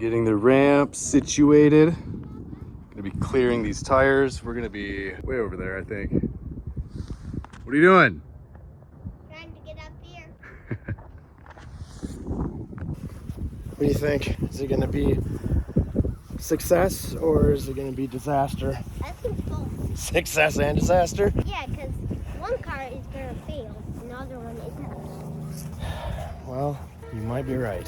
Getting the ramp situated. Gonna be clearing these tires. We're gonna be way over there, I think. What are you doing? Trying to get up here. What do you think? Is it gonna be success or is it gonna be disaster? I think both. Success and disaster? Yeah, because one car is gonna fail, and the other one isn't. Well, you might be right.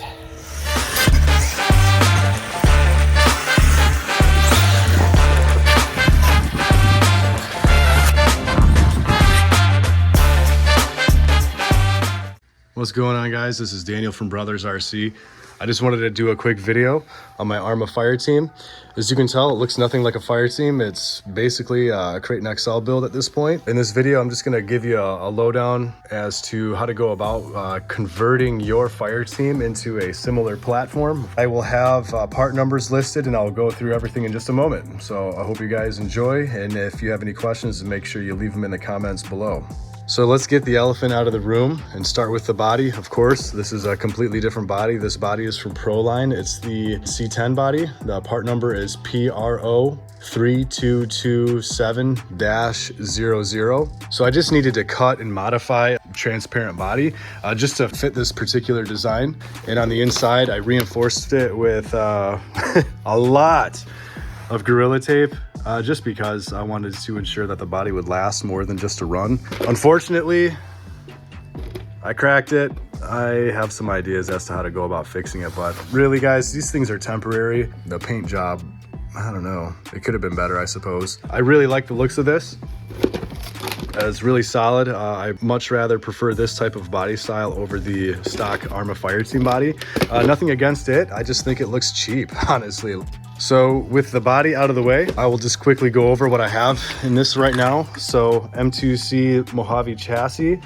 What's going on, guys? This is Daniel from Brothers RC. I just wanted to do a quick video on my ARRMA Fireteam. As you can tell, it looks nothing like a Fireteam. It's basically a Kraton XL build at this point. In this video, I'm just gonna give you a lowdown as to how to go about converting your Fireteam into a similar platform. I will have part numbers listed and I'll go through everything in just a moment. So I hope you guys enjoy, and if you have any questions, make sure you leave them in the comments below. So let's get the elephant out of the room and start with the body. Of course, this is a completely different body. This body is from Proline. It's the C10 body. The part number is PRO3227-00. So I just needed to cut and modify a transparent body just to fit this particular design. And on the inside, I reinforced it with a lot of Gorilla Tape. Just because I wanted to ensure that the body would last more than just a run. Unfortunately, I cracked it. I have some ideas as to how to go about fixing it, but really, guys, these things are temporary. The paint job, I don't know. It could have been better, I suppose. I really like the looks of this. It's really solid. I much rather prefer this type of body style over the stock ARRMA Fireteam body. Nothing against it. I just think it looks cheap, honestly. So with the body out of the way, I will just quickly go over what I have in this right now. So M2C Mojave chassis,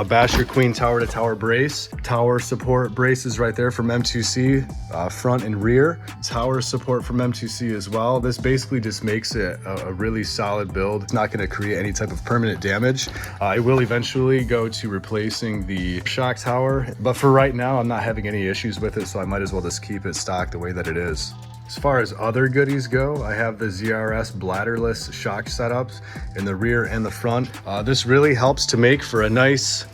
Basher Queen tower to tower brace, tower support braces right there from M2C, front and rear, tower support from M2C as well. This basically just makes it a really solid build. It's not going to create any type of permanent damage. I will eventually go to replacing the shock tower, but for right now, I'm not having any issues with it, so I might as well just keep it stock the way that it is. As far as other goodies go, I have the ZRS bladderless shock setups in the rear and the front. This really helps to make for a nice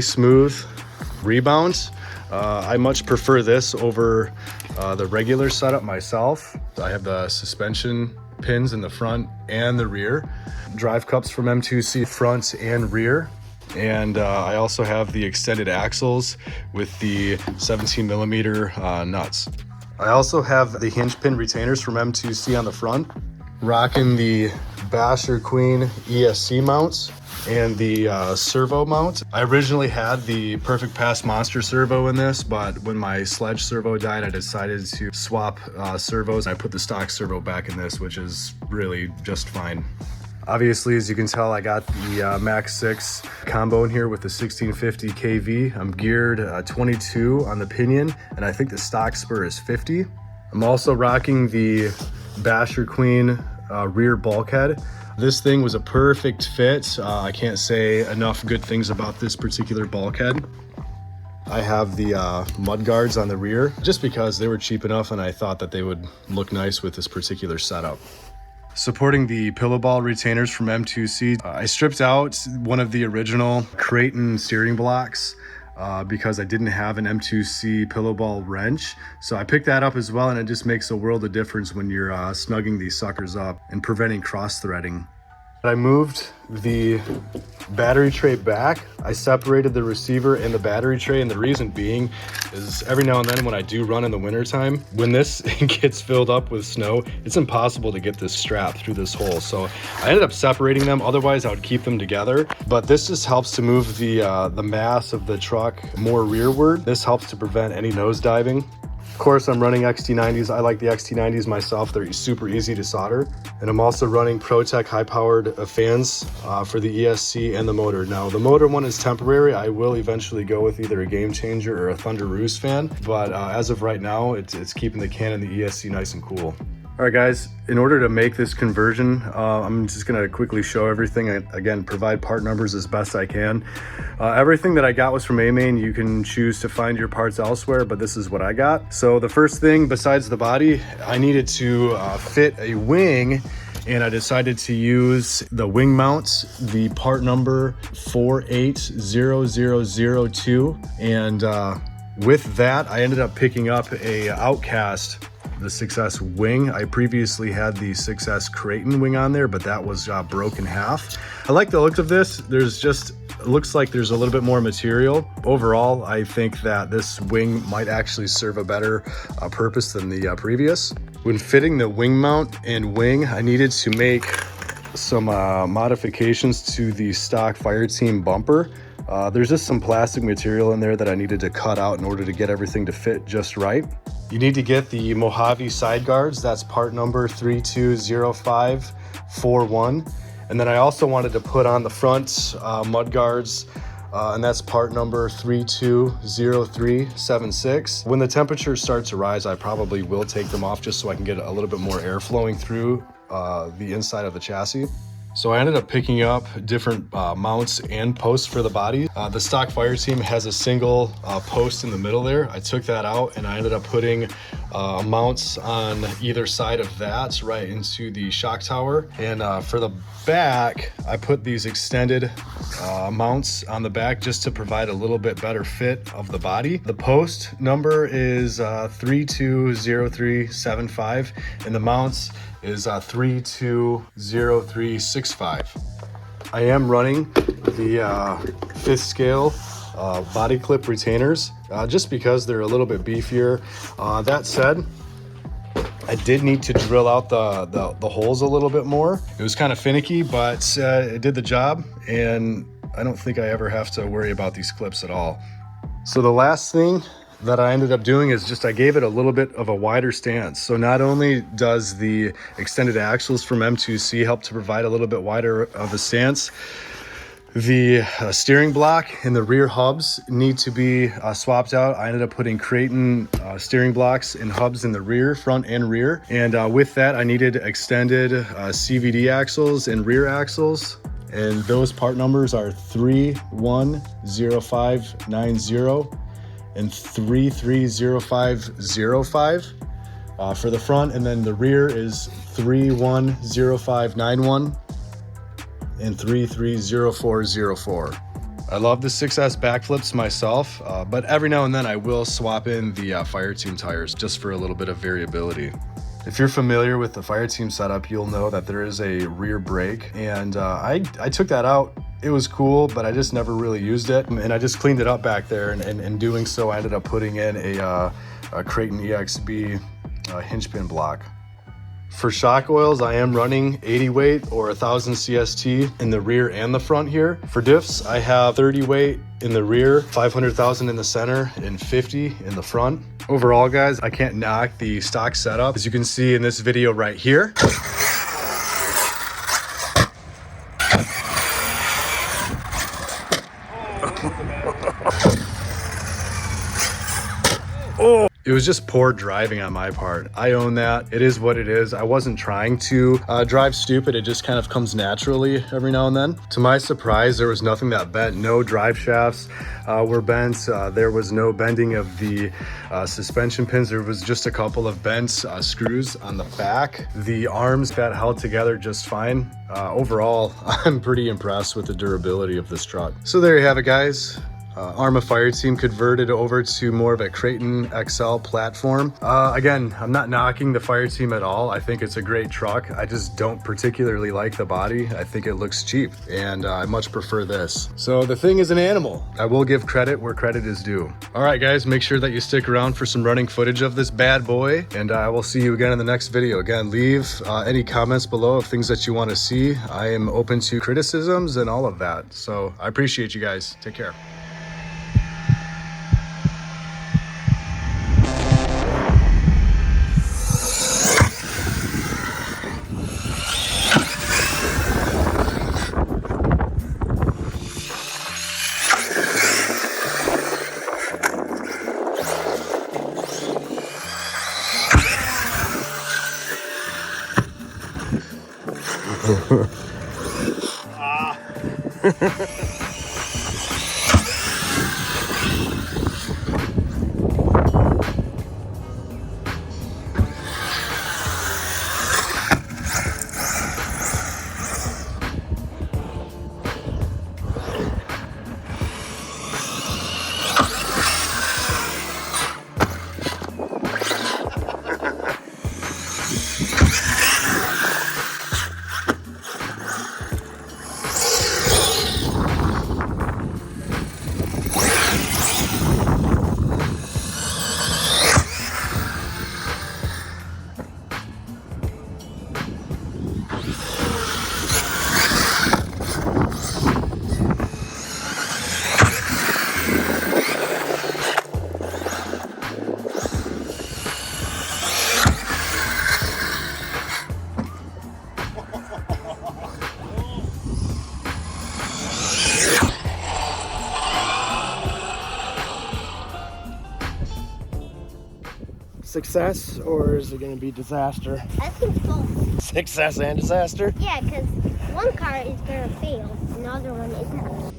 smooth rebound. I much prefer this over the regular setup myself. I have the suspension pins in the front and the rear. Drive cups from M2C front and rear. And I also have the extended axles with the 17mm nuts. I also have the hinge pin retainers from M2C on the front, rocking the Basher Queen ESC mounts and the servo mount. I originally had the Perfect Pass Monster servo in this, but when my sledge servo died, I decided to swap servos. I put the stock servo back in this, which is really just fine. Obviously, as you can tell, I got the Max 6 combo in here with the 1650 KV. I'm geared 22 on the pinion, and I think the stock spur is 50. I'm also rocking the Basher Queen rear bulkhead. This thing was a perfect fit. I can't say enough good things about this particular bulkhead. I have the mud guards on the rear just because they were cheap enough and I thought that they would look nice with this particular setup. Supporting the pillow ball retainers from M2C, I stripped out one of the original Kraton steering blocks because I didn't have an M2C pillow ball wrench. So I picked that up as well, and it just makes a world of difference when you're snugging these suckers up and preventing cross threading. I moved the battery tray back. I separated the receiver and the battery tray, and the reason being is every now and then when I do run in the wintertime, when this gets filled up with snow, it's impossible to get this strap through this hole. So I ended up separating them, otherwise I would keep them together. But this just helps to move the mass of the truck more rearward. This helps to prevent any nose diving. Of course, I'm running XT90s. I like the XT90s myself. They're super easy to solder. And I'm also running ProTech high-powered fans for the ESC and the motor. Now, the motor one is temporary. I will eventually go with either a Game Changer or a Thunder Roost fan. But as of right now, it's keeping the can and the ESC nice and cool. All right, guys, in order to make this conversion, I'm just gonna quickly show everything. Again, provide part numbers as best I can. Everything that I got was from A-Main. You can choose to find your parts elsewhere, but this is what I got. So the first thing besides the body, I needed to fit a wing, and I decided to use the wing mounts, the part number 480002. And with that, I ended up picking up a Outcast, the Success wing. I previously had the Success Kraton wing on there, but that was broke in half. I like the look of this. It looks like there's a little bit more material. Overall, I think that this wing might actually serve a better purpose than the previous. When fitting the wing mount and wing, I needed to make some modifications to the stock Fireteam bumper. There's just some plastic material in there that I needed to cut out in order to get everything to fit just right. You need to get the Mojave side guards. That's part number 320541. And then I also wanted to put on the front mud guards, and that's part number 320376. When the temperature starts to rise, I probably will take them off just so I can get a little bit more air flowing through the inside of the chassis. So I ended up picking up different mounts and posts for the body. The stock Fireteam has a single post in the middle there. I took that out and I ended up putting mounts on either side of that right into the shock tower. And for the back, I put these extended mounts on the back just to provide a little bit better fit of the body. The post number is 320375 and the mounts is 320365. I am running the 5th scale body clip retainers just because they're a little bit beefier. That said, I did need to drill out the holes a little bit more. It was kind of finicky, but it did the job, and I don't think I ever have to worry about these clips at all. So the last thing that I ended up doing is just I gave it a little bit of a wider stance. So not only does the extended axles from M2C help to provide a little bit wider of a stance, the steering block and the rear hubs need to be swapped out. I ended up putting Kraton steering blocks and hubs in the rear, front and rear. And with that, I needed extended CVD axles and rear axles. And those part numbers are 310590 and 330505 for the front, and then the rear is 310591 and 330404. I love the 6S backflips myself, but every now and then I will swap in the Fireteam tires just for a little bit of variability. If you're familiar with the Fireteam setup, you'll know that there is a rear brake, and I took that out. It was cool, but I just never really used it, and I just cleaned it up back there, and in doing so, I ended up putting in a Kraton EXB hinge pin block. For shock oils, I am running 80 weight or 1000 CST in the rear and the front here. For diffs, I have 30 weight in the rear, 500,000 in the center, and 50 in the front. Overall, guys, I can't knock the stock setup. As you can see in this video right here, it was just poor driving on my part. I own that. It is what it is. I wasn't trying to drive stupid. It just kind of comes naturally every now and then. To my surprise, there was nothing that bent. No drive shafts were bent. There was no bending of the suspension pins. There was just a couple of bent screws on the back. The arms that held together just fine. Overall, I'm pretty impressed with the durability of this truck. So there you have it, guys. ARRMA Fireteam converted over to more of a Kraton XL platform. Again, I'm not knocking the Fireteam at all. I think it's a great truck. I just don't particularly like the body. I think it looks cheap, and I much prefer this. So the thing is an animal. I will give credit where credit is due. All right, guys, make sure that you stick around for some running footage of this bad boy, and I will see you again in the next video. Again, leave any comments below of things that you want to see. I am open to criticisms and all of that. So I appreciate you guys. Take care. Success, or is it going to be disaster? I think both. Success and disaster? Yeah, because one car is gonna fail, another one isn't.